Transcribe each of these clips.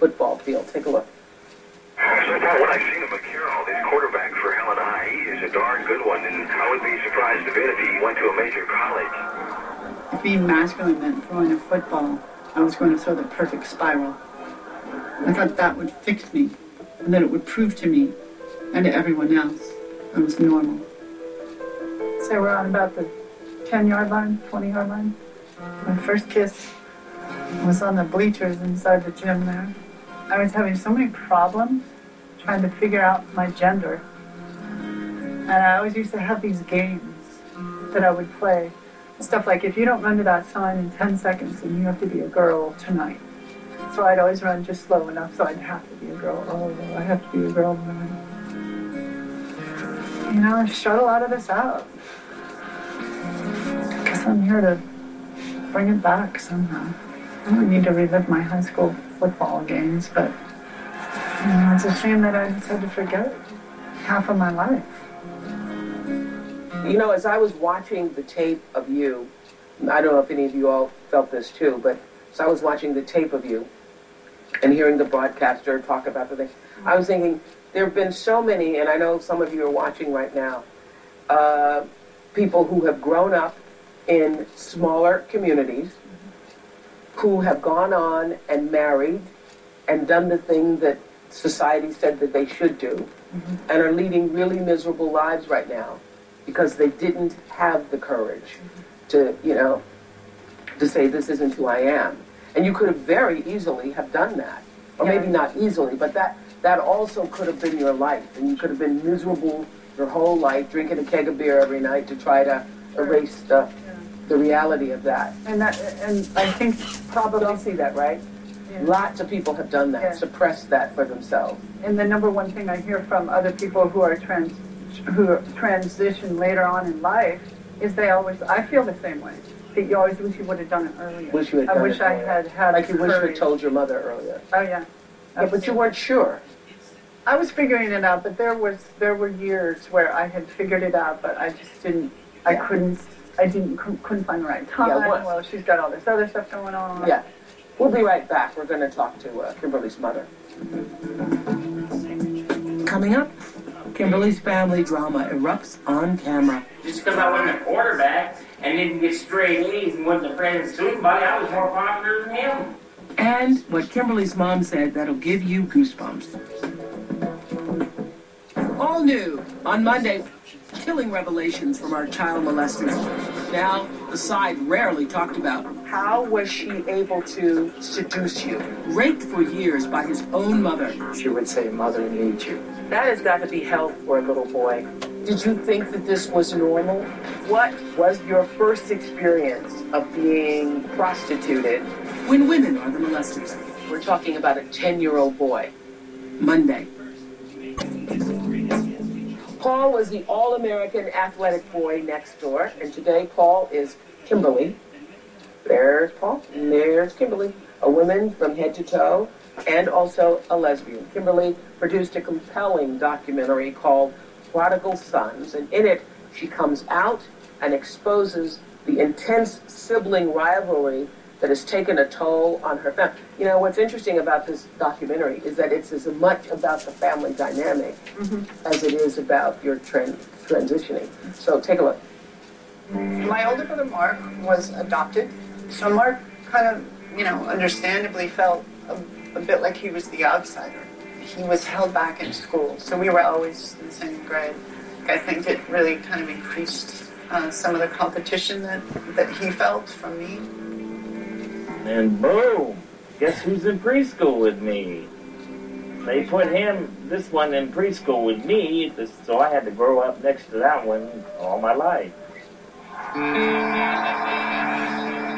football field. Take a look. So, Paul, what I've seen of McCarroll, this quarterback for Helena High, he is a darn good one, and I would be surprised a bit if he went to a major college. If being masculine meant throwing a football, I was going to throw the perfect spiral. I thought that would fix me, and that it would prove to me and to everyone else I was normal. So we're on about the 10-yard line, 20-yard line. My first kiss was on the bleachers inside the gym there. I was having so many problems trying to figure out my gender. And I always used to have these games that I would play. Stuff like, if you don't run to that sign in 10 seconds, then you have to be a girl tonight. So I'd always run just slow enough so I'd have to be a girl. Oh, I have to be a girl tonight. You know, I shut a lot of this out. I guess I'm here to bring it back somehow. I don't need to relive my high school football games, but you know, it's a shame that I just had to forget half of my life. You know, as I was watching the tape of you, I don't know if any of you all felt this too, but as I was watching the tape of you and hearing the broadcaster talk about the thing, I was thinking, there have been so many, and I know some of you are watching right now, people who have grown up in smaller communities, who have gone on and married and done the thing that society said that they should do, and are leading really miserable lives right now because they didn't have the courage to, you know, to say, this isn't who I am. And you could have very easily have done that. Or maybe not easily, but that also could have been your life. And you could have been miserable your whole life, drinking a keg of beer every night to try to erase the reality of that. And I think probably... Don't see that, right? Yeah. Lots of people have done that, suppressed that for themselves. And the number one thing I hear from other people who are transition later on in life is I feel the same way. That you always wish you would have done it earlier. Wish you had done I wish it I earlier. had like you courage. wish you had told your mother earlier. Oh yeah. Yeah, but you weren't sure. I was figuring it out, but there were years where I had figured it out, but I just didn't. I couldn't find the right time. Yeah, well, she's got all this other stuff going on. Yeah. We'll be right back. We're going to talk to Kimberly's mother. Coming up, Kimberly's family drama erupts on camera. Just because I wasn't a quarterback and didn't get straight A's and wasn't a friend to anybody, I was more popular than him. And what Kimberly's mom said that'll give you goosebumps. All new on Monday, chilling revelations from our child molesters. Now, the side rarely talked about. How was she able to seduce you? Raped for years by his own mother. She would say, "Mother needs you." That has got to be hell for a little boy. Did you think that this was normal? What was your first experience of being prostituted? When women are the molesters. We're talking about a 10-year-old boy. Monday. Paul was the all-American athletic boy next door, and today Paul is Kimberly. There's Paul, and there's Kimberly, a woman from head to toe, and also a lesbian. Kimberly produced a compelling documentary called Prodigal Sons, and in it she comes out and exposes the intense sibling rivalry that has taken a toll on her family. You know, what's interesting about this documentary is that it's as much about the family dynamic as it is about your transitioning. So take a look. My older brother Mark was adopted, so Mark kind of, you know, understandably felt a bit like he was the outsider. He was held back in school, so we were always in the same grade. I think it really kind of increased some of the competition that he felt from me. And boom, guess who's in preschool with me? They put this one in preschool with me, so I had to grow up next to that one all my life.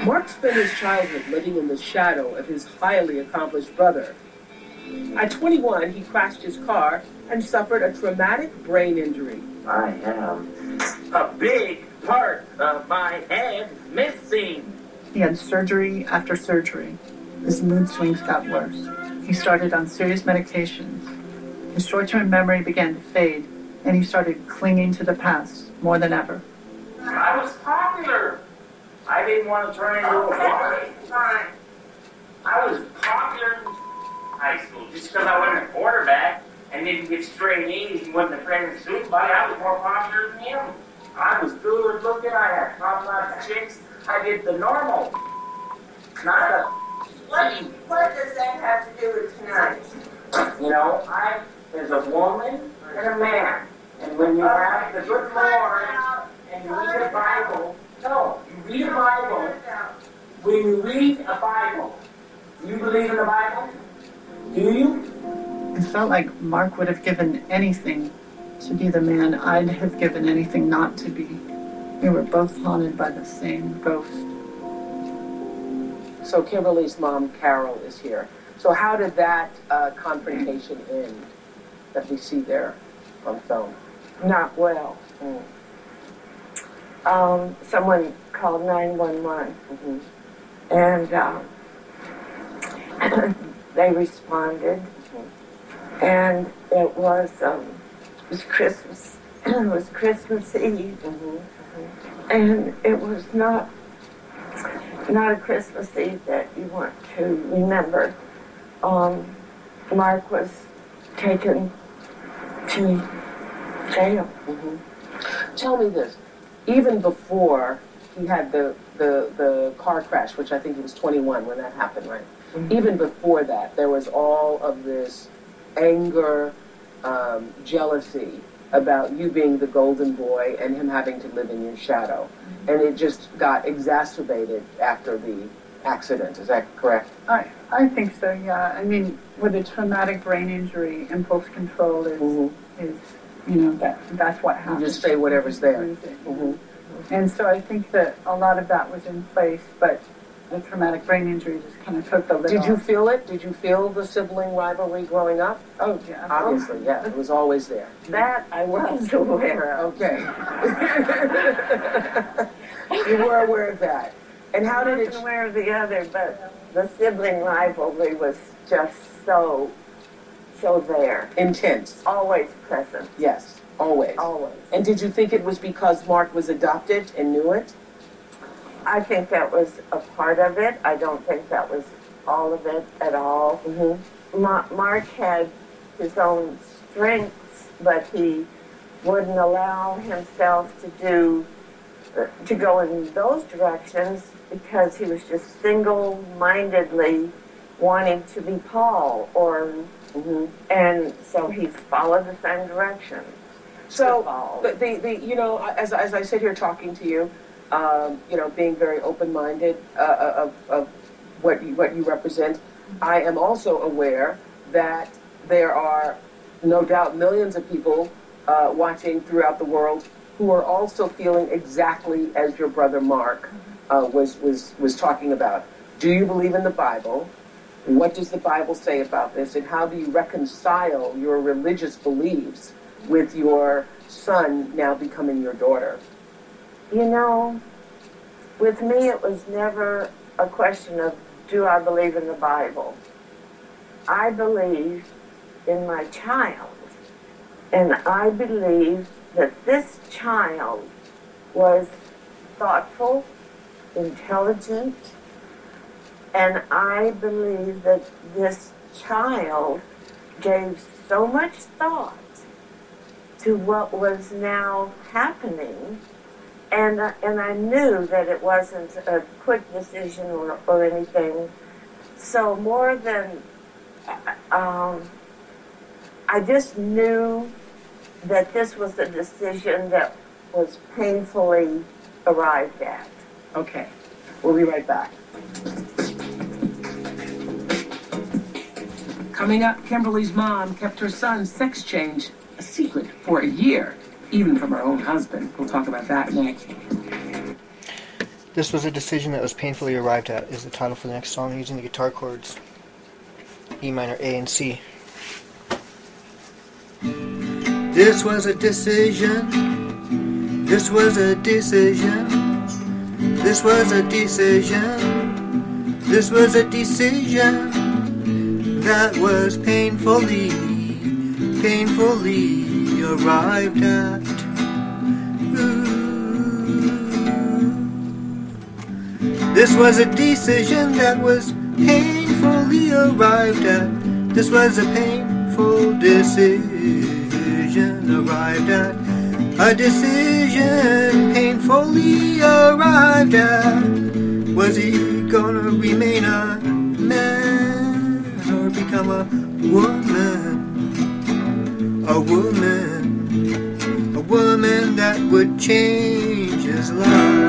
Mark spent his childhood living in the shadow of his highly accomplished brother. At 21, he crashed his car and suffered a traumatic brain injury. I have a big part of my head missing. He had surgery after surgery. His mood swings got worse. He started on serious medications. His short-term memory began to fade, and he started clinging to the past more than ever. I was popular. I didn't want to turn into a boy. I was popular. I high school. Just because I wasn't a quarterback and didn't get straight A's and wasn't a president's student body, I was more popular than him. I was good looking, I had top-notch chicks, I did the normal. Not the... What does that have to do with tonight? You know, there's a woman and a man. And when you have the good Lord and you read the Bible, no, you read a Bible. When you read a Bible, do you believe in the Bible? Do you? It felt like Mark would have given anything to be the man I'd have given anything not to be. We were both haunted by the same ghost. So Kimberly's mom, Carol, is here. So how did that confrontation end that we see there on film? Not well. Someone called 911. Mm-hmm. And they responded. Mm-hmm. And it was Christmas. It was Christmas Eve. Mm-hmm. And it was not a Christmas Eve that you want to remember. Mark was taken to jail. Mm-hmm. Tell me this. Even before he had the car crash, which I think he was 21 when that happened, right? Mm-hmm. Even before that, there was all of this anger, jealousy about you being the golden boy and him having to live in your shadow. Mm-hmm. And it just got exacerbated after the accident. Is that correct? I think so, yeah. I mean, with a traumatic brain injury, impulse control is you know, that's what happens. You just say whatever's there. Mm-hmm. And so I think that a lot of that was in place, but the traumatic brain injury just kind of took the lid off. Did you feel it? Did you feel the sibling rivalry growing up? Oh, yeah. Obviously, yeah. It was always there. That I was aware of. Okay. You were aware of that. And how did it... I wasn't aware of the other, but the sibling rivalry was just so there. Intense. Always present. Yes, always. Always. And did you think it was because Mark was adopted and knew it? I think that was a part of it. I don't think that was all of it at all. Mm-hmm. Mark had his own strengths, but he wouldn't allow himself to go in those directions because he was just single-mindedly wanting to be Paul, and so he followed the same direction. So, you know, as I sit here talking to you, you know, being very open-minded of what you represent, I am also aware that there are, no doubt, millions of people watching throughout the world who are also feeling exactly as your brother Mark was talking about. Do you believe in the Bible? What does the Bible say about this? And how do you reconcile your religious beliefs with your son now becoming your daughter? You know, with me it was never a question of, do I believe in the Bible? I believe in my child. And I believe that this child was thoughtful, intelligent, and I believe that this child gave so much thought to what was now happening, and I knew that it wasn't a quick decision or anything. So more than, I just knew that this was a decision that was painfully arrived at. Okay, we'll be right back. Coming up, Kimberly's mom kept her son's sex change a secret for a year, even from her own husband. We'll talk about that next. This was a decision that was painfully arrived at is the title for the next song, using the guitar chords E minor, A, and C. This was a decision. This was a decision. This was a decision. This was a decision that was painfully arrived at. Ooh. This was a decision that was painfully arrived at. This was a painful decision arrived at. A decision painfully arrived at. Was he gonna remain a man or become a woman? A woman. A woman that would change his life.